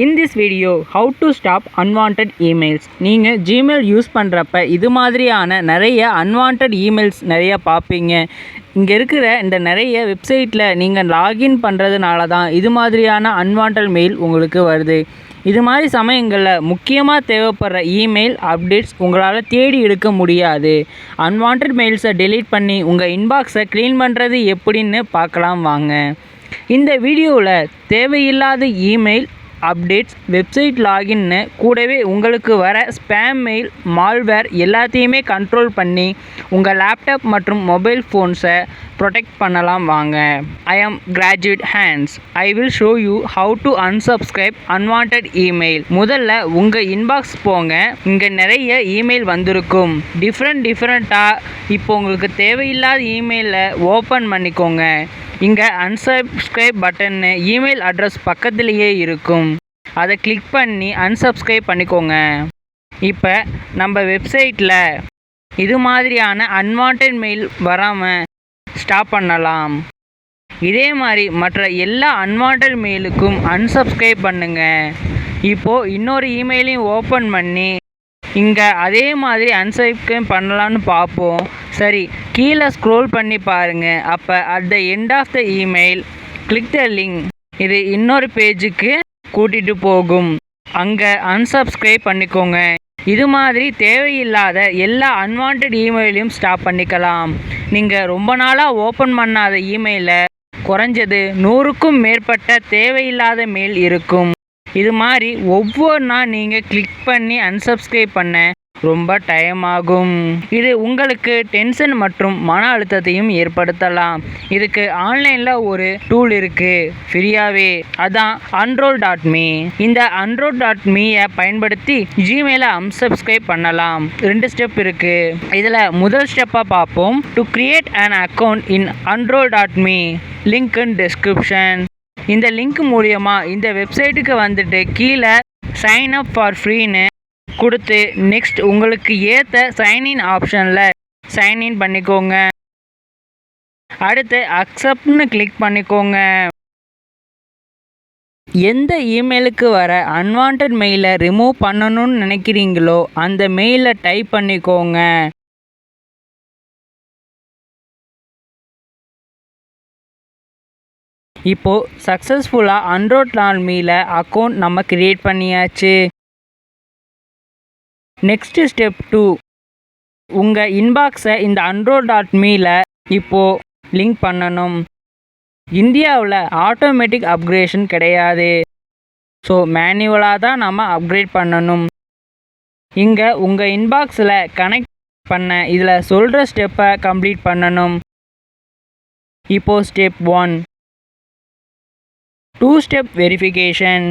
In this video, how to stop unwanted emails. நீங்கள் Gmail use பண்ணுறப்ப இது மாதிரியான நிறைய unwanted emails நிறைய பார்ப்பீங்க. இங்கே இருக்கிற இந்த நிறைய வெப்சைட்டில் நீங்கள் லாகின் பண்ணுறதுனால தான் இது மாதிரியான unwanted மெயில் உங்களுக்கு வருது. இது மாதிரி சமயங்களில் முக்கியமாக தேவைப்படுற இமெயில் அப்டேட்ஸ் உங்களால் தேடி எடுக்க முடியாது. unwanted மெயில்ஸை டெலீட் பண்ணி உங்கள் இன்பாக்ஸை க்ளீன் பண்ணுறது எப்படின்னு பார்க்கலாம் வாங்க. இந்த வீடியோவில் தேவையில்லாத இமெயில் அப்டேட்ஸ், வெப்சைட் லாகின்னு கூடவே உங்களுக்கு வர ஸ்பேம் மெயில், மால்வேர் எல்லாத்தையுமே கண்ட்ரோல் பண்ணி உங்கள் லேப்டாப் மற்றும் மொபைல் ஃபோன்ஸை ப்ரொடெக்ட் பண்ணலாம் வாங்க. ஐ ஆம் graduate hands. I will show you how to unsubscribe unwanted email. முதல்ல உங்கள் இன்பாக்ஸ் போங்க. இங்கே நிறைய இமெயில் வந்திருக்கும். டிஃப்ரெண்ட்டாக இப்போ உங்களுக்கு தேவையில்லாத இமெயிலை ஓப்பன் பண்ணிக்கோங்க. இங்கே unsubscribe பட்டன்னு இமெயில் அட்ரஸ் பக்கத்துலேயே இருக்கும். அதை கிளிக் பண்ணி unsubscribe பண்ணிக்கோங்க. இப்போ நம்ம வெப்சைட்டில் இது மாதிரியான unwanted மெயில் வராமல் ஸ்டாப் பண்ணலாம். இதே மாதிரி மற்ற எல்லா unwanted மெயிலுக்கும் unsubscribe பண்ணுங்கள். இப்போது இன்னொரு இமெயிலையும் ஓப்பன் பண்ணி இங்கே அதே மாதிரி unsubscribe பண்ணலான்னு பார்ப்போம். சரி, கீழே ஸ்க்ரோல் பண்ணி பாருங்கள். அப்போ at the end of the email click the link. இது இன்னொரு பேஜுக்கு கூட்டிகிட்டு போகும். அங்கே unsubscribe பண்ணிக்கோங்க. இது மாதிரி தேவையில்லாத எல்லா unwanted இமெயிலையும் ஸ்டாப் பண்ணிக்கலாம். நீங்கள் ரொம்ப நாளாக ஓப்பன் பண்ணாத இமெயிலில் குறைஞ்சது 100க்கும் மேற்பட்ட தேவையில்லாத மெயில் இருக்கும். இது மாதிரி ஒவ்வொன்றா நீங்கள் கிளிக் பண்ணி unsubscribe பண்ண ரொம்ப டைம் ஆகும். இது உங்களுக்கு டென்ஷன் மற்றும் மன அழுத்தத்தையும் ஏற்படுத்தலாம். இதுக்கு ஆன்லைனில் ஒரு டூல் இருக்குது ஃப்ரீயாகவே. அதான் unroll.me. இந்த unroll.meயை பயன்படுத்தி ஜிமெயிலை unsubscribe பண்ணலாம். 2 ஸ்டெப் இருக்குது. இதில் முதல் ஸ்டெப்பாக பார்ப்போம். To create an account in unroll.me, link in description. இந்த லிங்க் மூலியமாக இந்த வெப்சைட்டுக்கு வந்துட்டு கீழே சைன் அப் ஃபார் ஃப்ரீன்னு கொடுத்து நெக்ஸ்ட் உங்களுக்கு ஏற்ற சைன்இன் ஆப்ஷனில் சைன்இன் பண்ணிக்கோங்க. அடுத்து அக்செப்ட்னு கிளிக் பண்ணிக்கோங்க. எந்த இமெயிலுக்கு வர unwanted மெயிலை ரிமூவ் பண்ணணும்னு நினைக்கிறீங்களோ அந்த மெயிலை டைப் பண்ணிக்கோங்க. இப்போது சக்ஸஸ்ஃபுல்லாக unroll.meல அக்கௌண்ட் நம்ம க்ரியேட் பண்ணியாச்சு. நெக்ஸ்ட் ஸ்டெப் 2, உங்கள் இன்பாக்ஸை இந்த unroll.meல இப்போது லிங்க் பண்ணணும். இந்தியாவில் ஆட்டோமேட்டிக் அப்கிரேஷன் கிடையாது. ஸோ மேனுவலாக தான் நம்ம அப்கிரேட் பண்ணணும். இங்கே உங்கள் இன்பாக்ஸில் கனெக்ட் பண்ண இதில் சொல்கிற ஸ்டெப்பை கம்ப்ளீட் பண்ணணும். இப்போது ஸ்டெப் 1, 2 ஸ்டெப் வெரிஃபிகேஷன்.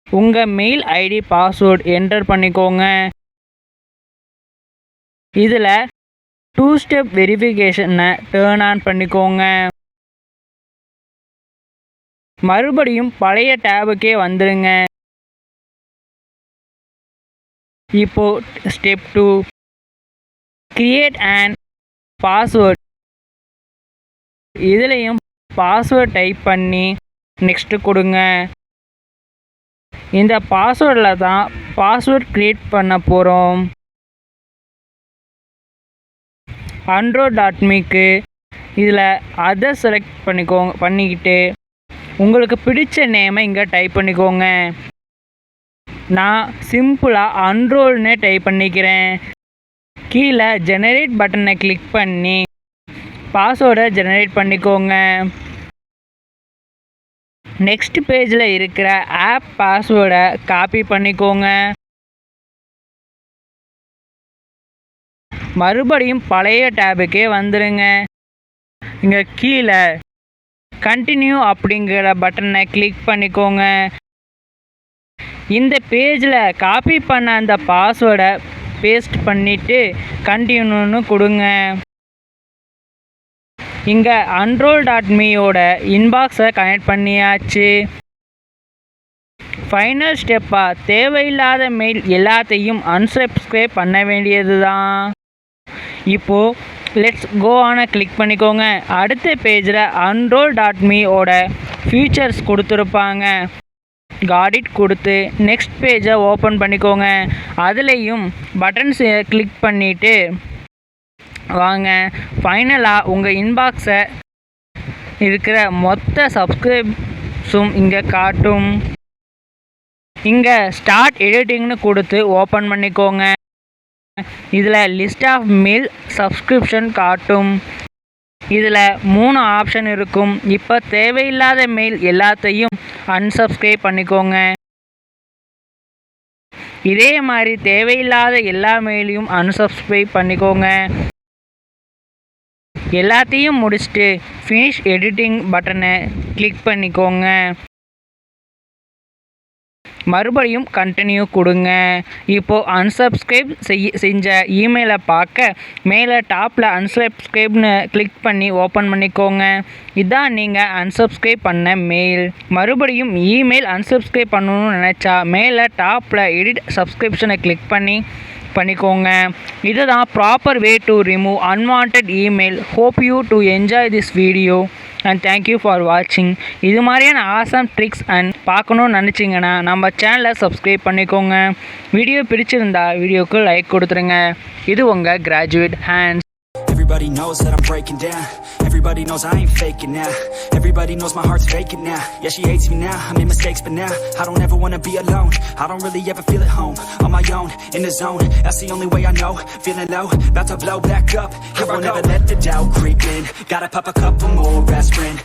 உங்கள் மெயில் ஐடி பாஸ்வேர்டு என்டர் பண்ணிக்கோங்க. இதில் 2 ஸ்டெப் வெரிஃபிகேஷனை டேர்ன் ஆன் பண்ணிக்கோங்க. மறுபடியும் பழைய டேபுக்கே வந்துடுங்க. இப்போது ஸ்டெப் 2, கிரியேட் அண்ட் பாஸ்வேர்ட். இதுலேயும் பாஸ்வேர்ட் டைப் பண்ணி நெக்ஸ்ட்டு கொடுங்க. இந்த பாஸ்வேர்டில் தான் பாஸ்வேர்ட் க்ரியேட் பண்ண போகிறோம். unroll.meக்கு இதில் அதை செலக்ட் பண்ணிக்கிட்டு உங்களுக்கு பிடிச்ச நேமை இங்கே டைப் பண்ணிக்கோங்க. நான் சிம்பிளாக unrollனே டைப் பண்ணிக்கிறேன். கீழே ஜெனரேட் பட்டனை கிளிக் பண்ணி பாஸ்வேர்டை ஜெனரேட் பண்ணிக்கோங்க. நெக்ஸ்ட் பேஜில் இருக்கிற ஆப் பாஸ்வேர்டை காப்பி பண்ணிக்கோங்க. மறுபடியும் பழைய டேபுக்கே வந்துடுங்க. இங்கே கீழே கண்டினியூ அப்படிங்கிற பட்டனை கிளிக் பண்ணிக்கோங்க. இந்த பேஜில் காப்பி பண்ண அந்த பாஸ்வேர்டை பேஸ்ட் பண்ணிவிட்டு கண்டினியூன்னு கொடுங்க. இங்கே unroll.meயோட இன்பாக்ஸை கனெக்ட் பண்ணியாச்சு. ஃபைனல் ஸ்டெப்பாக தேவையில்லாத மெயில் எல்லாத்தையும் unsubscribe பண்ண வேண்டியது தான். இப்போது லெட்ஸ் கோ ஆன கிளிக் பண்ணிக்கோங்க. அடுத்த பேஜில் unroll.me-ஓட ஃபீச்சர்ஸ் கொடுத்துருப்பாங்க. காட் இட் கொடுத்து நெக்ஸ்ட் பேஜை ஓப்பன் பண்ணிக்கோங்க. அதுலேயும் பட்டன்ஸை கிளிக் பண்ணிவிட்டு வாங்க. ஃபைனலாக உங்கள் இன்பாக்ஸை இருக்கிற மொத்த சப்ஸ்கிரைப்ஸும் இங்கே காட்டும். இங்கே ஸ்டார்ட் எடிட்டிங்னு கொடுத்து ஓப்பன் பண்ணிக்கோங்க. இதில் லிஸ்ட் ஆஃப் மெயில் சப்ஸ்கிரிப்ஷன் காட்டும். இதில் 3 ஆப்ஷன் இருக்கும். இப்போ தேவையில்லாத மெயில் எல்லாத்தையும் அன்சப்ஸ்கிரைப் பண்ணிக்கோங்க. இதே மாதிரி தேவையில்லாத எல்லா மெயிலையும் அன்சப்ஸ்கிரைப் பண்ணிக்கோங்க. எல்லாத்தையும் முடிச்சுட்டு ஃபினிஷ் எடிட்டிங் பட்டனை கிளிக் பண்ணிக்கோங்க. மறுபடியும் கண்டினியூ கொடுங்க. இப்போது அன்சப்ஸ்கிரைப் செஞ்ச இமெயிலை பார்க்க மேலே டாப்பில் அன்சப்ஸ்கிரைப்னு கிளிக் பண்ணி ஓப்பன் பண்ணிக்கோங்க. இதான் நீங்கள் அன்சப்ஸ்கிரைப் பண்ண மெயில். மறுபடியும் இமெயில் அன்சப்ஸ்கிரைப் பண்ணணும்னு நினச்சா மேலே டாப்பில் எடிட் சப்ஸ்கிரிப்ஷனை கிளிக் பண்ணிக்கோங்க. இதுதான் proper way to remove unwanted email. Hope you to enjoy this video and thank you for வாட்சிங். இது மாதிரியான ஆசம் ட்ரிக்ஸ் அண்ட் பார்க்கணுன்னு நினச்சிங்கன்னா நம்ம சேனலை சப்ஸ்கிரைப் பண்ணிக்கோங்க. வீடியோ பிடிச்சிருந்தா வீடியோக்கு லைக் கொடுத்துருங்க. இது உங்கள் graduate hands. Everybody knows that I'm breaking down. Everybody knows I ain't faking now. Everybody knows my heart's faking now. Yeah, she hates me now, I made mistakes but now I don't ever wanna be alone. I don't really ever feel at home. On my own, in the zone, that's the only way I know. Feeling low, about to blow back up. I won't ever let the doubt creep in. Gotta pop a couple more aspirin.